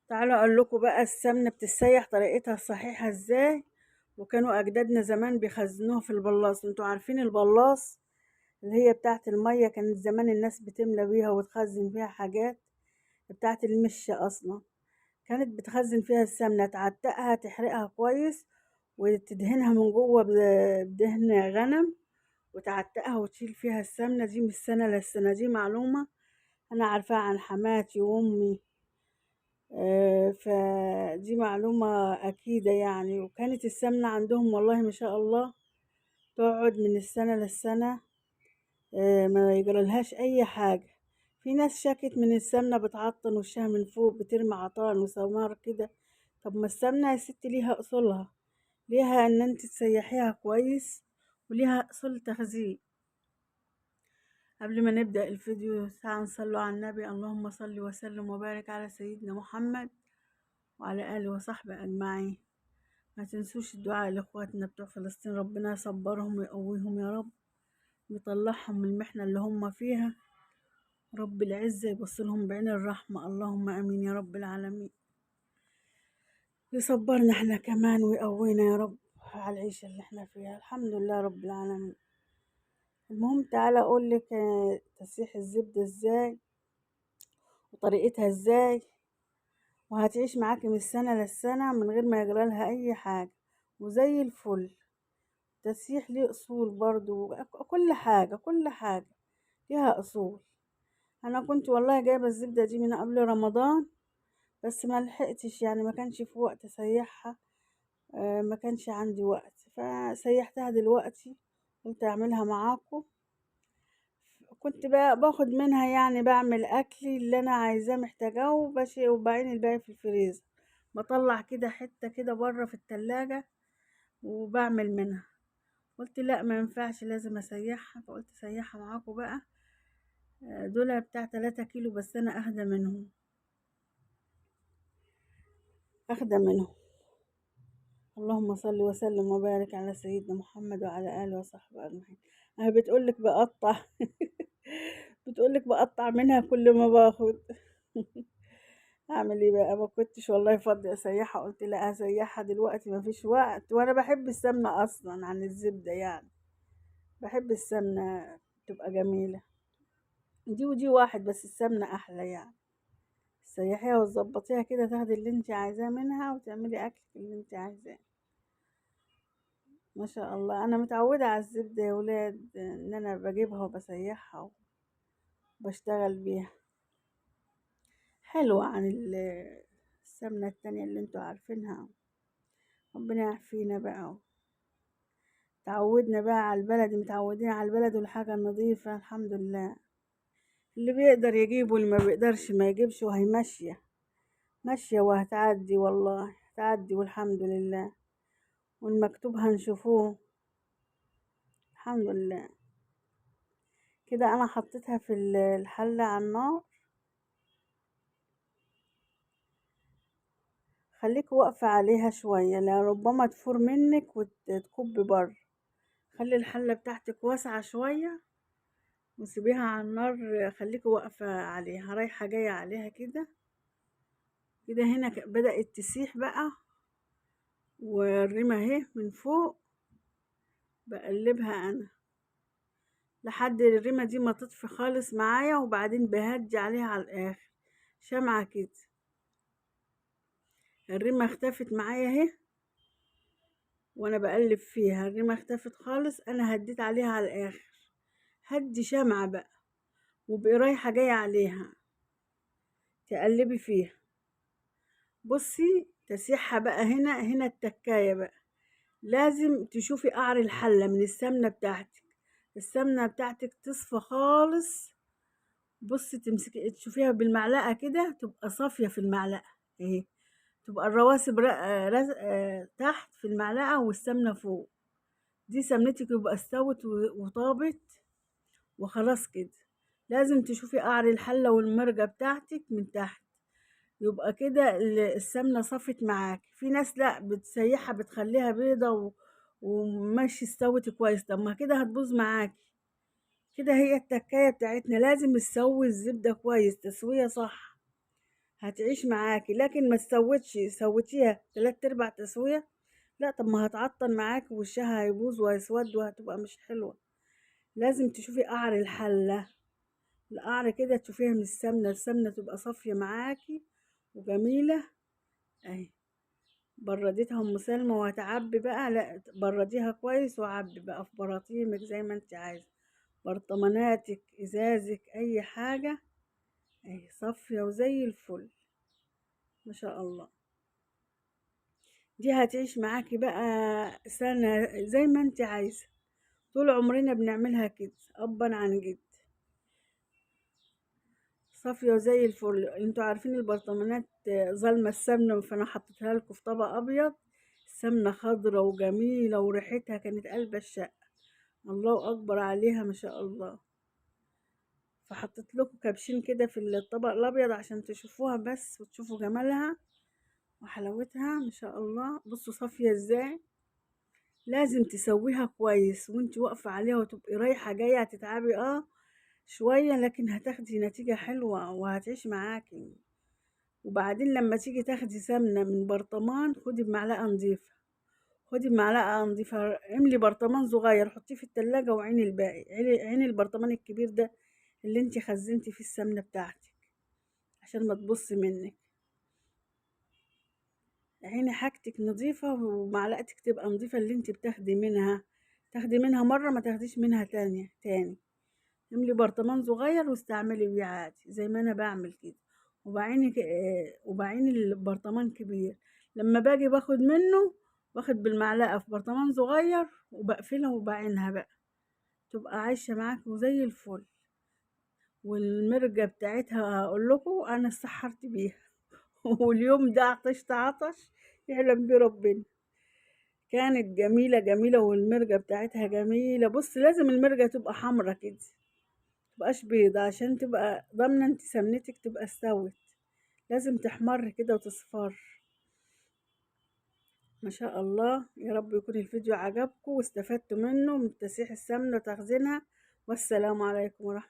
تعالوا اقول لكم بقى السمنه بتتسيح طريقتها الصحيحه ازاي. وكانوا اجدادنا زمان بيخزنوها في البلاص. انتوا عارفين البلاص اللي هي بتاعه الميه، كانت زمان الناس بتملى بيها وتخزن فيها حاجات. بتاعه المشة اصلا كانت بتخزن فيها السمنه، تعتقها تحرقها كويس وتدهنها من جوه بدهن غنم، وتعتقها وتشيل فيها السمنه دي من السنه للسنه. دي معلومه انا عارفاها عن حماتي وامي. فدي معلومة أكيدة يعني. وكانت السمنة عندهم والله ما شاء الله تقعد من السنة للسنة، ما يجرالهاش أي حاجة. في ناس شكت من السمنة بتعطن وشها من فوق، بترمي عطان وسمار كده. طب ما السمنة يا ستي ليها أصولها، ليها إن انت تسيحيها كويس، وليها أصول تخزين. قبل ما نبدأ الفيديو تعالوا نصلوا على النبي. اللهم صل وسلم وبارك على سيدنا محمد وعلى آله وصحبه أجمعين. ما تنسوش الدعاء لإخواتنا بتوع فلسطين، ربنا يصبرهم ويقويهم يا رب، ويطلعهم من المحنة اللي هم فيها. رب العزة يبصلهم بعين الرحمة، اللهم آمين يا رب العالمين. يصبرنا احنا كمان ويقوينا يا رب على العيشة اللي احنا فيها. الحمد لله رب العالمين. المهم تعالى أقولك تسيح الزبدة ازاي وطريقتها ازاي، وهتعيش معاكي من السنة للسنة من غير ما يجرالها أي حاجة وزي الفل. التسييح ليه أصول برضو، كل حاجة ليها أصول. أنا كنت والله جايبة الزبدة دي من قبل رمضان، بس ما لحقتش يعني، ما كانش في وقت أسيحها. ما كانش عندي وقت فسيحتها دلوقتي، قلت أعملها معاكم. كنت بقى باخد منها يعني، بعمل أكلي اللي أنا عايزاه محتاجاه وبعين الباقي في الفريزر. بطلع كده حتة كده بره في التلاجة وبعمل منها. قلت لا ما ينفعش، لازم اسيحها، فقلت اسيحها معاكم بقى. دول بتاع 3 كيلو، بس انا اخده منهم. اللهم صل وسلم وبارك على سيدنا محمد وعلى اله وصحبه اجمعين. انا بتقولك بقطع بتقولك بقطع منها كل ما باخد. اعمل ايه بقى، ما كنتش والله فاضي اسيحها، قلت لا اسيحها دلوقتي ما فيش وقت. وانا بحب السمنه اصلا عن الزبده يعني، بحب السمنه تبقى جميله. دي ودي واحد، بس السمنه احلى يعني. تسيحيها وتظبطيها كده، تاخدي اللي انت عايزاه منها وتعملي اكلك اللي انت عايزاه. ما شاء الله انا متعوده على الزبده يا ولاد، ان انا بجيبها وبسيحها وبشتغل بيها. حلوه عن السمنه التانية اللي انتوا عارفينها. ربنا يعافينا بقى. تعودنا بقى على البلد، متعودين على البلد والحاجه النظيفه الحمد لله. اللي بيقدر يجيب واللي ما بيقدرش ما يجيبش، وهي ماشيه ماشيه وهتعدي، والله هتعدي والحمد لله. والمكتوب هنشوفوه الحمد لله. كده انا حطيتها في الحلة على النار. خليك واقفة عليها شوية لربما تفور منك وتكب بره. خلي الحلة بتاعتك واسعة شوية وسيبيها على النار. خليك واقفة عليها رايحة جاية عليها كده. كده هنا بدأت تسيح بقى، والرمة اهي من فوق بقلبها انا لحد الرمة دي ما تطفي خالص معايا، وبعدين بهدي عليها على الاخر شمعة كده. الرمة اختفت معايا اهي، وانا بقلب فيها الريمة اختفت خالص. انا هديت عليها على الاخر، هدي شمعة بقى وبقي رايحة جاية عليها تقلبي فيها. بصي تسيحها بقى. هنا التكاية بقى، لازم تشوفي قعر الحلة من السمنة بتاعتك. السمنة بتاعتك تصفى خالص. بصي تمسكي تشوفيها بالمعلقة كده، تبقى صافية في المعلقة اهي. تبقى الرواسب تحت في المعلقة والسمنة فوق. دي سمنتك يبقى استوت وطابت وخلاص كده. لازم تشوفي قعر الحلة والمرقة بتاعتك من تحت، يبقى كده السمنة صفت معاك. في ناس لا بتسيحها بتخليها بيضة وماشي استوت كويس، طب ما كده هتبوظ معاكي. كده هي التكاية بتاعتنا، لازم نسوي الزبدة كويس تسوية صح. هتعيش معاكي. لكن ما سويتيها 3/4 تسوية، لا، طب ما هتعطل معاكي ووشها هيبوظ وهيسود وهتبقى مش حلوة. لازم تشوفي قعر الحلة، القعر كده تشوفيها من السمنة، السمنة تبقى صافية معاكي وجميلة اهي. برديتها ام سلمى وهتعبي بقى، لا برديها كويس وعبي بقى في براطيمك زي ما انت عايزة، برطماناتك، ازازك، اي حاجة اهي صافية وزي الفل ما شاء الله. دي هتعيش معاكي بقى سنة زي ما انت عايزة، طول عمرنا بنعملها كده أبا عن جد، صافية وزي الفل. انتوا عارفين البرطمانات ظالمة السمنة، فانا حطيتها لكم في طبق ابيض، السمنة خضرة وجميلة وريحتها كانت قلب الشقة، الله اكبر عليها ما شاء الله. فحطيت لكم كبشين كده في الطبق الابيض عشان تشوفوها بس وتشوفوا جمالها وحلاوتها ما شاء الله. بصوا صافية ازاي. لازم تسويها كويس وانت واقفة عليها، وتبقي رايحة جاية هتتعبي شوية، لكن هتاخدي نتيجة حلوة وهتعيش معاكي. وبعدين لما تيجي تاخدي سمنة من برطمان، خدي بمعلقة نظيفة، خدي بمعلقة نظيفة، املي برطمان صغير حطيه في التلاجة وعيني الباقي، عيني البرطمان الكبير ده اللي انتي خزنتي فيه السمنة بتاعتك عشان ما تبص منك. عيني حاجتك نظيفة ومعلقتك تبقى نظيفة، اللي انتي بتاخدي منها تاخدي منها مرة، ما تاخديش منها تاني. املي برطمان صغير واستعملي بيه عادي زي ما انا بعمل كده. وبعين البرطمان كبير، لما باجي باخد منه باخد بالمعلقة في برطمان صغير وبقفلها وبعينها بقى، تبقى عايشة معاك وزي الفل. والمرقة بتاعتها اقول لكم انا استحرت بيها واليوم ده عطشت عطش يعلم بيه ربنا. كانت جميلة جميلة، والمرقة بتاعتها جميلة. بص لازم المرقة تبقى حمرا كده، متبقاش بيضة، عشان تبقى ضامنة انت سمنتك تبقى استوت، لازم تحمر كده وتصفر ما شاء الله. يا رب يكون الفيديو عجبكم واستفدتوا منه من تسيح السمنة وتخزينها. والسلام عليكم ورحمة